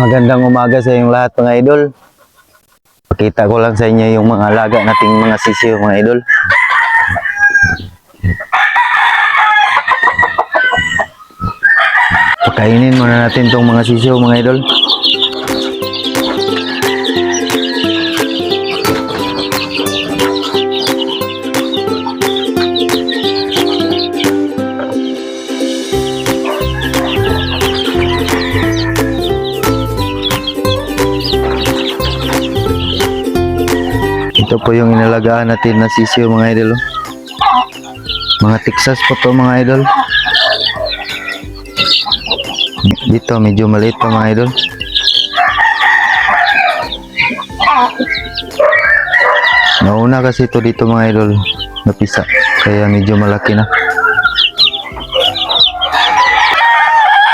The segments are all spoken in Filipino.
Magandang umaga sa inyong lahat mga idol. Pakita ko lang sa inyo yung mga alaga nating mga sisiw mga idol. Pakainin muna natin tong mga sisiw mga idol. Ito po yung inalagaan natin na sisiw mga idol. Mga Texas po to mga idol. Dito medyo maliit pa mga idol. Nauna kasi ito dito mga idol. Napisa. Kaya medyo malaki na.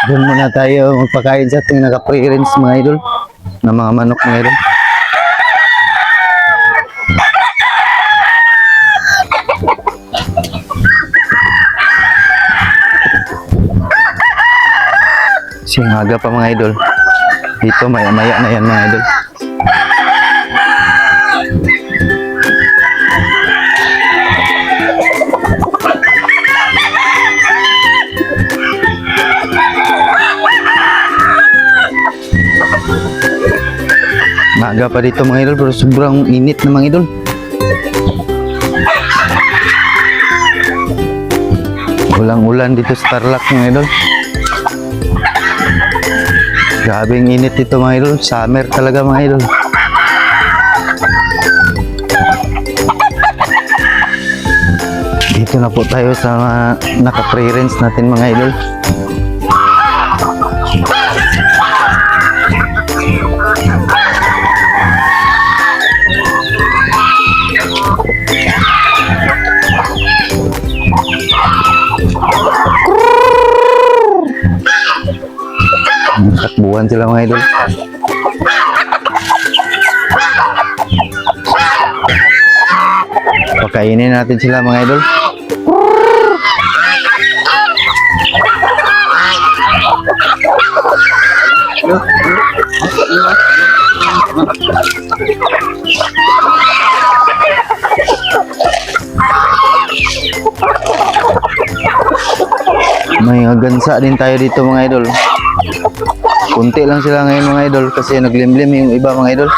Doon muna tayo magpakain sa ating naka-pre-rinse mga idol. Na mga manok mga idol. Singaga pa mga idol. Dito maya-maya na yan mga idol. Maaga pa dito mga idol pero sobrang init na mga idol. Ulang-ulan dito sa Tarlac mga idol. Grabing init dito mga idol. Summer talaga mga idol. Dito na po tayo sa naka-pre-rinse natin mga idol. Takbuhan sila mga idol. Pakainin natin sila mga idol. May gansa din tayo dito mga idol. Kunti lang sila ngayon mga idol kasi naglimlim yung iba mga idol.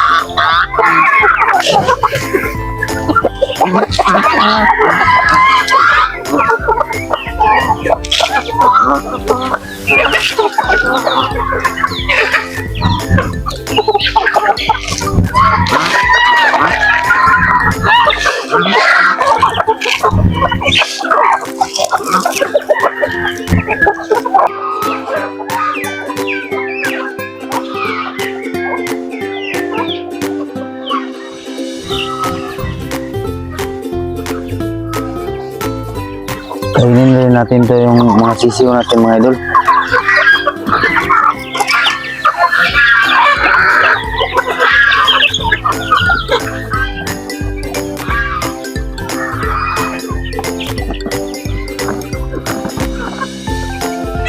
Kainin rin natin to yung mga sisiw natin mga idol.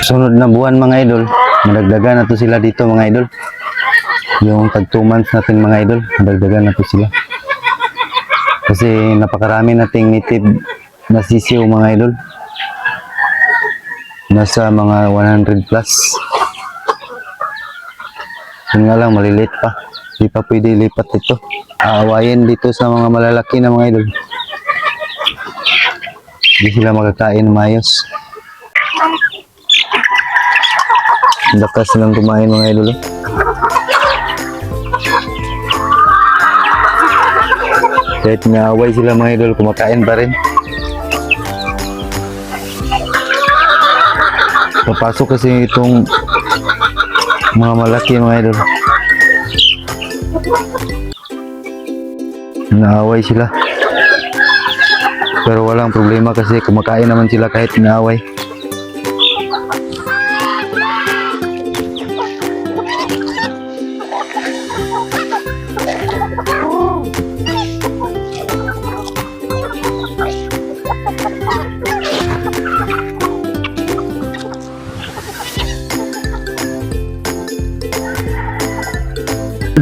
Sunod na buwan mga idol, madagdagan na to sila dito mga idol. Yung tag 2 months natin mga idol, madagdagan na to sila. Kasi napakarami nating native na sisiw mga idol. Nasa mga 100 plus. Yun nga lang, maliliit pa. Di pa pwede lipat ito. Aawayin dito sa mga malalaki na mga idol. Hindi sila makakain na mayos. Lakas silang kumain mga idol. Kahit naaway sila mga idol, kumakain pa rin. Papasok kasi itong mga malaki mga idol. Naaway sila. Pero walang problema kasi kumakain naman sila kahit naaway.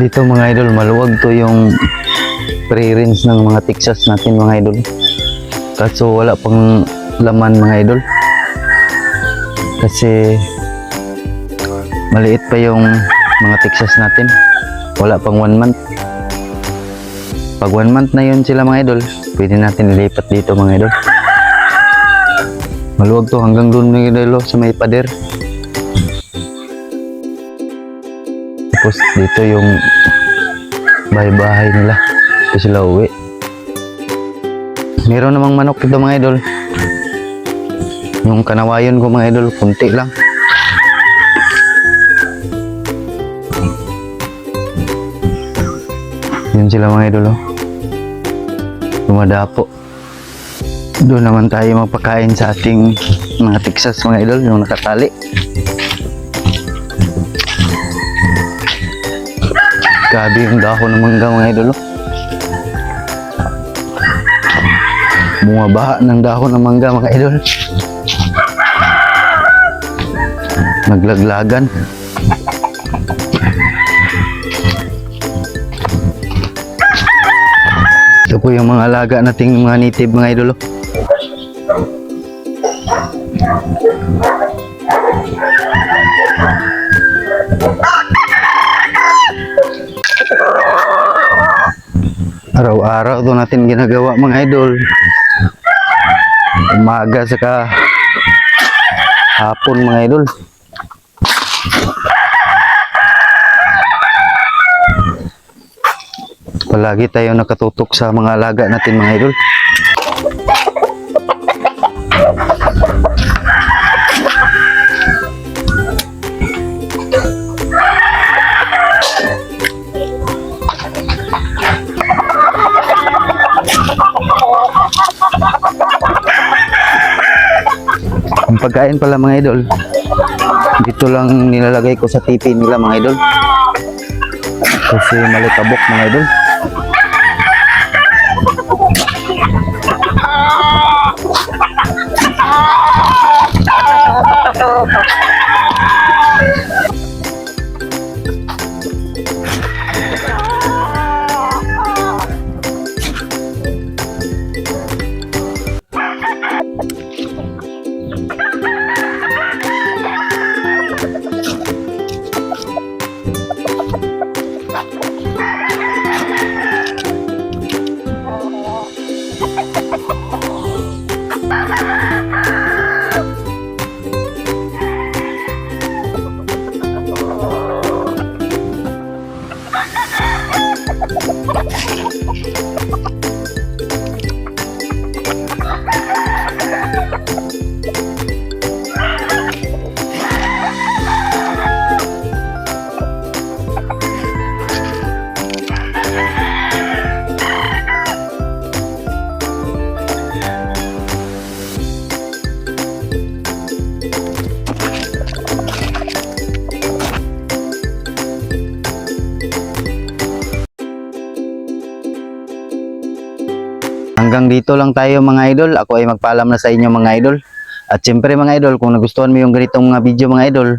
Dito mga idol, maluwag to yung pre-range ng mga Texas natin mga idol. Kaso wala pang laman mga idol. Kasi maliit pa yung mga Texas natin. Wala pang 1 month. Pag 1 month na yun sila mga idol, pwede natin ilipat dito mga idol. Maluwag to hanggang doon mga idol sa may pader. Tapos dito yung bahay-bahay nila. Dito sila uwi. Meron namang manok dito mga idol. Yung kanawayon ko mga idol, kunti lang. Yun sila mga idol, oh. Dumadapo. Doon naman tayo magpakain sa ating mga Texas mga idol, yung nakatali. Grabe yung dahon ng mangga mga idol, oh. Bumabaha ng dahon ng mangga mga idol. Naglaglagan. Ito po yung mga alaga nating mga native mga idol, oh. Araw-araw ito natin ginagawa mga idol. Umaga saka hapon mga idol. Palagi tayo nakatutok sa mga alaga natin mga idol. Ang pagkain pala mga idol, dito lang nilalagay ko sa tipi nila mga idol. Kasi malikabok mga idol. Hanggang dito lang tayo mga idol. Ako ay magpaalam na sa inyo mga idol. At syempre mga idol, kung nagustuhan mo yung ganitong mga video mga idol,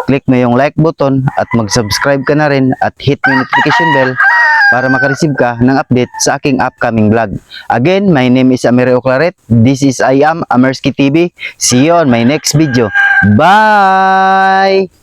click mo yung like button at mag-subscribe ka na rin at hit yung notification bell para makareceive ka ng update sa aking upcoming vlog. Again, my name is Amireo Claret. This is I am Amersky TV. See you on my next video. Bye!